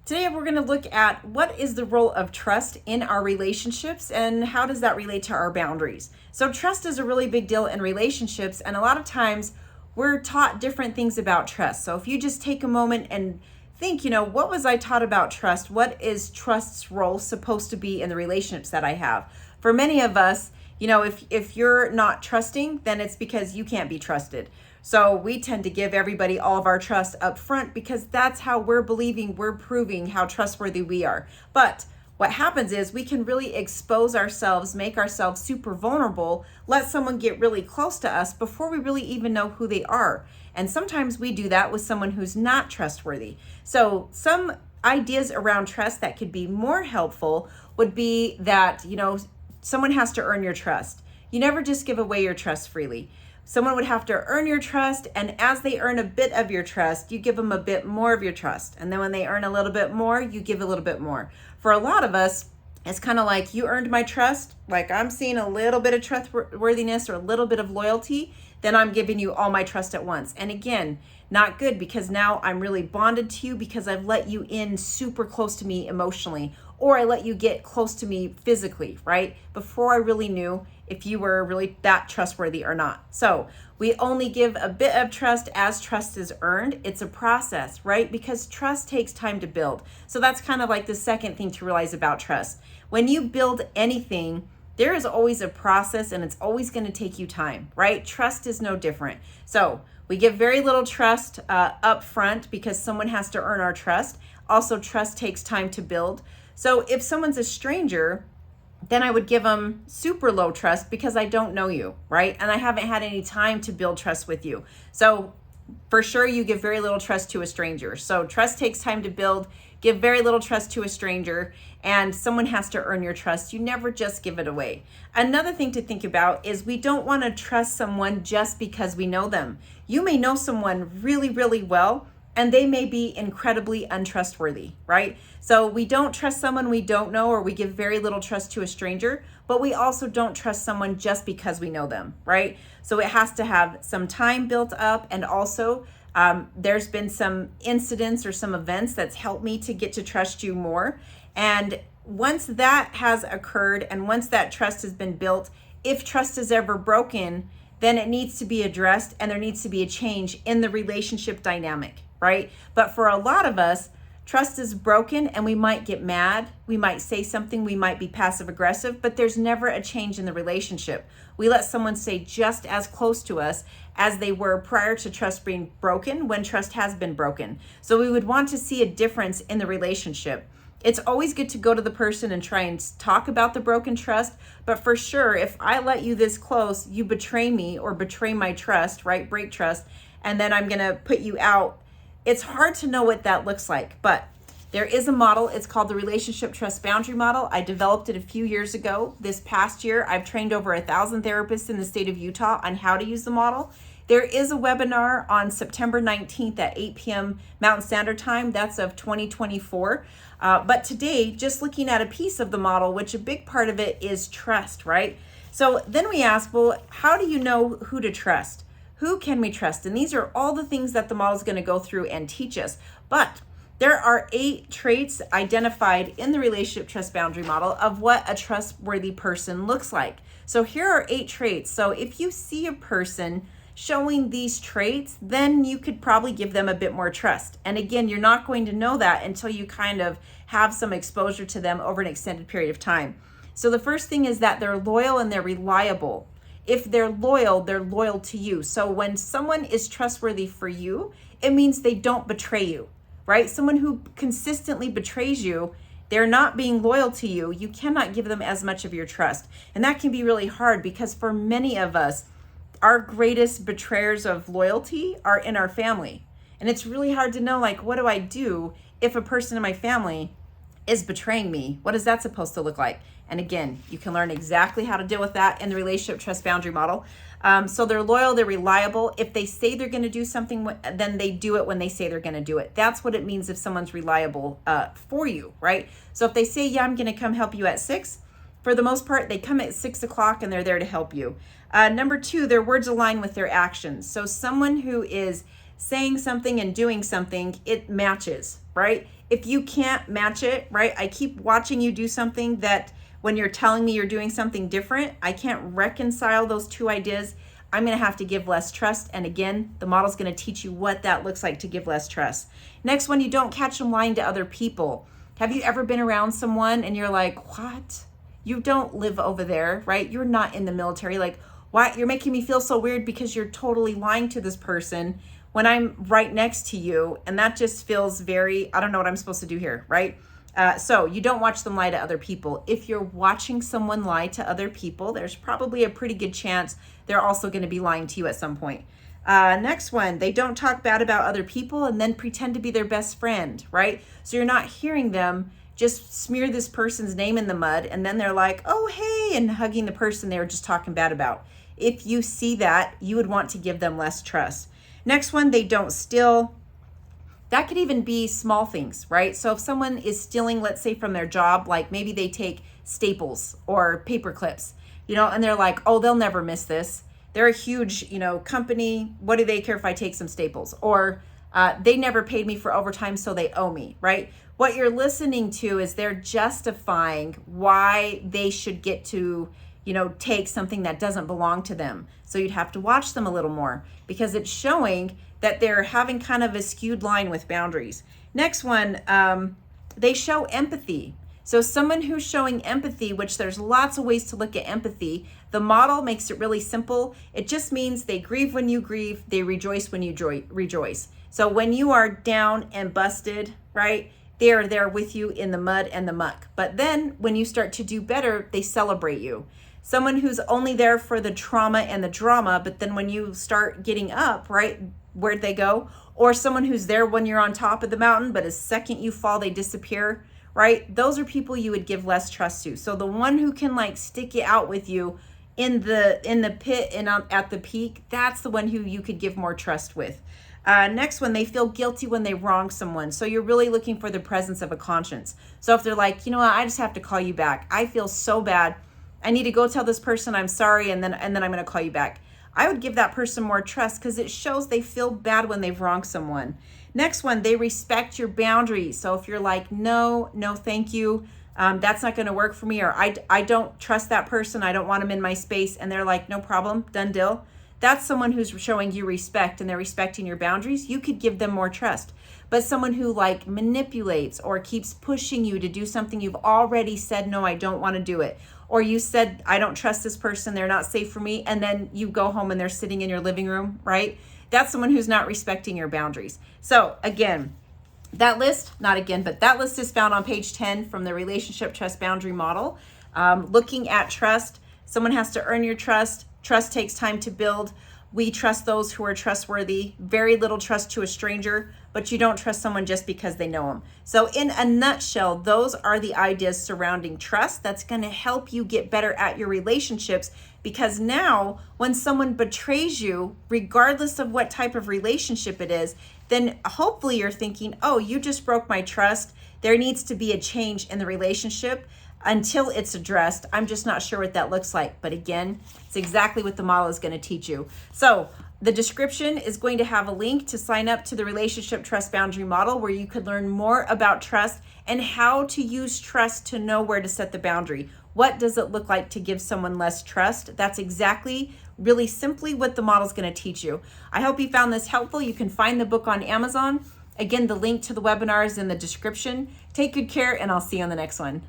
Today, we're going to look at what is the role of trust in our relationships and how does that relate to our boundaries. So, trust is a really big deal in relationships, and a lot of times we're taught different things about trust. So, if you just take a moment and think, what was I taught about trust? What is trust's role supposed to be in the relationships that I have? For many of us, if you're not trusting, then it's because you can't be trusted. So we tend to give everybody all of our trust up front because that's how we're proving how trustworthy we are. But what happens is we can really expose ourselves, make ourselves super vulnerable, let someone get really close to us before we really even know who they are. And sometimes we do that with someone who's not trustworthy. So some ideas around trust that could be more helpful would be that, someone has to earn your trust. You never just give away your trust freely. Someone would have to earn your trust, and as they earn a bit of your trust, you give them a bit more of your trust. And then when they earn a little bit more, you give a little bit more. For a lot of us, it's kind of like, you earned my trust, like I'm seeing a little bit of trustworthiness or a little bit of loyalty, then I'm giving you all my trust at once. And again, not good, because now I'm really bonded to you because I've let you in super close to me emotionally, or I let you get close to me physically, right? Before I really knew if you were really that trustworthy or not. So we only give a bit of trust as trust is earned. It's a process, right? Because trust takes time to build. So that's kind of like the second thing to realize about trust. When you build anything, there is always a process, and it's always going to take you time, right? Trust is no different. So we give very little trust up front because someone has to earn our trust. Also, trust takes time to build. So if someone's a stranger, then I would give them super low trust because I don't know you, right? And I haven't had any time to build trust with you. So for sure, you give very little trust to a stranger. So trust takes time to build. Give very little trust to a stranger, and someone has to earn your trust. You never just give it away. Another thing to think about is we don't want to trust someone just because we know them. You may know someone really, really well, and they may be incredibly untrustworthy, right? So we don't trust someone we don't know, or we give very little trust to a stranger, but we also don't trust someone just because we know them, right? So it has to have some time built up, and also there's been some incidents or some events that's helped me to get to trust you more. And once that has occurred, and once that trust has been built, if trust is ever broken, then it needs to be addressed, and there needs to be a change in the relationship dynamic, right? But for a lot of us, trust is broken, and we might get mad, we might say something, we might be passive aggressive, but there's never a change in the relationship. We let someone stay just as close to us as they were prior to trust being broken, when trust has been broken. So we would want to see a difference in the relationship. It's always good to go to the person and try and talk about the broken trust, but for sure, if I let you this close, you betray me or betray my trust, right? Break trust, and then I'm gonna put you out. It's hard to know what that looks like, but there is a model. It's called the Relationship Trust Boundary Model. I developed it a few years ago. This past year, I've trained over 1,000 therapists in the state of Utah on how to use the model. There is a webinar on September 19th at 8 p.m. Mountain Standard Time. That's of 2024. But today, just looking at a piece of the model, which a big part of it is trust, right? So then we ask, well, how do you know who to trust? Who can we trust? And these are all the things that the model is going to go through and teach us. But there are 8 traits identified in the Relationship Trust Boundary Model of what a trustworthy person looks like. So here are 8 traits. So if you see a person showing these traits, then you could probably give them a bit more trust. And again, you're not going to know that until you kind of have some exposure to them over an extended period of time. So the first thing is that they're loyal and they're reliable. If they're loyal to you. So when someone is trustworthy for you, it means they don't betray you, right? Someone who consistently betrays you, they're not being loyal to you. You cannot give them as much of your trust. And that can be really hard because for many of us, our greatest betrayers of loyalty are in our family. And it's really hard to know, like, what do I do if a person in my family is betraying me? What is that supposed to look like? And again, you can learn exactly how to deal with that in the Relationship Trust Boundary Model. So they're loyal, they're reliable. If they say they're going to do something, then they do it when they say they're going to do it. That's what it means if someone's reliable for you, right? So if they say, yeah, I'm going to come help you at 6, for the most part, they come at 6 o'clock and they're there to help you. Number 2, their words align with their actions. So someone who is saying something and doing something, it matches, right? If you can't match it, right? I keep watching you do something that when you're telling me you're doing something different, I can't reconcile those two ideas. I'm going to have to give less trust. And again, the model's going to teach you what that looks like to give less trust. Next one, you don't catch them lying to other people. Have you ever been around someone and you're like, what? You don't live over there, right? You're not in the military. Like, why? You're making me feel so weird because you're totally lying to this person when I'm right next to you. And that just feels very, I don't know what I'm supposed to do here, right? So you don't watch them lie to other people. If you're watching someone lie to other people, there's probably a pretty good chance they're also going to be lying to you at some point. Next one, they don't talk bad about other people and then pretend to be their best friend, right? So you're not hearing them just smear this person's name in the mud and then they're like, oh, hey, and hugging the person they were just talking bad about. If you see that, you would want to give them less trust. Next one, they don't steal. That could even be small things, right? So if someone is stealing, let's say from their job, like maybe they take staples or paper clips, and they're like, oh, they'll never miss this. They're a huge, company. What do they care if I take some staples? Or they never paid me for overtime, so they owe me, right? What you're listening to is they're justifying why they should get to, take something that doesn't belong to them. So you'd have to watch them a little more because it's showing that they're having kind of a skewed line with boundaries. Next one, they show empathy. So someone who's showing empathy, which there's lots of ways to look at empathy, the model makes it really simple. It just means they grieve when you grieve, they rejoice when you rejoice. So when you are down and busted, right, they are there with you in the mud and the muck. But then when you start to do better, they celebrate you. Someone who's only there for the trauma and the drama, but then when you start getting up, right, where'd they go? Or someone who's there when you're on top of the mountain, but as second you fall, they disappear, right? Those are people you would give less trust to. So the one who can like stick it out with you in the pit and at the peak, that's the one who you could give more trust with. Next one, they feel guilty when they wrong someone. So you're really looking for the presence of a conscience. So if they're like, you know what, I just have to call you back. I feel so bad. I need to go tell this person I'm sorry, and then I'm going to call you back. I would give that person more trust because it shows they feel bad when they've wronged someone. Next one, they respect your boundaries. So if you're like, no, thank you, that's not going to work for me, or I don't trust that person, I don't want them in my space, and they're like, no problem, done deal. That's someone who's showing you respect and they're respecting your boundaries. You could give them more trust. But someone who like manipulates or keeps pushing you to do something you've already said, no, I don't want to do it. Or you said, I don't trust this person, they're not safe for me. And then you go home and they're sitting in your living room, right? That's someone who's not respecting your boundaries. So again, that list is found on page 10 from the relationship trust boundary model. Looking at trust, someone has to earn your trust. Trust takes time to build. We trust those who are trustworthy. Very little trust to a stranger, but you don't trust someone just because they know them. So in a nutshell, those are the ideas surrounding trust that's going to help you get better at your relationships, because now when someone betrays you, regardless of what type of relationship it is, then hopefully you're thinking, oh, you just broke my trust. There needs to be a change in the relationship. Until it's addressed, I'm just not sure what that looks like. But again, it's exactly what the model is going to teach you. So the description is going to have a link to sign up to the relationship trust boundary model, where you could learn more about trust and how to use trust to know where to set the boundary. What does it look like to give someone less trust? That's exactly, really simply what the model is going to teach you. I hope you found this helpful. You can find the book on Amazon. Again, the link to the webinar is in the description. Take good care, and I'll see you on the next one.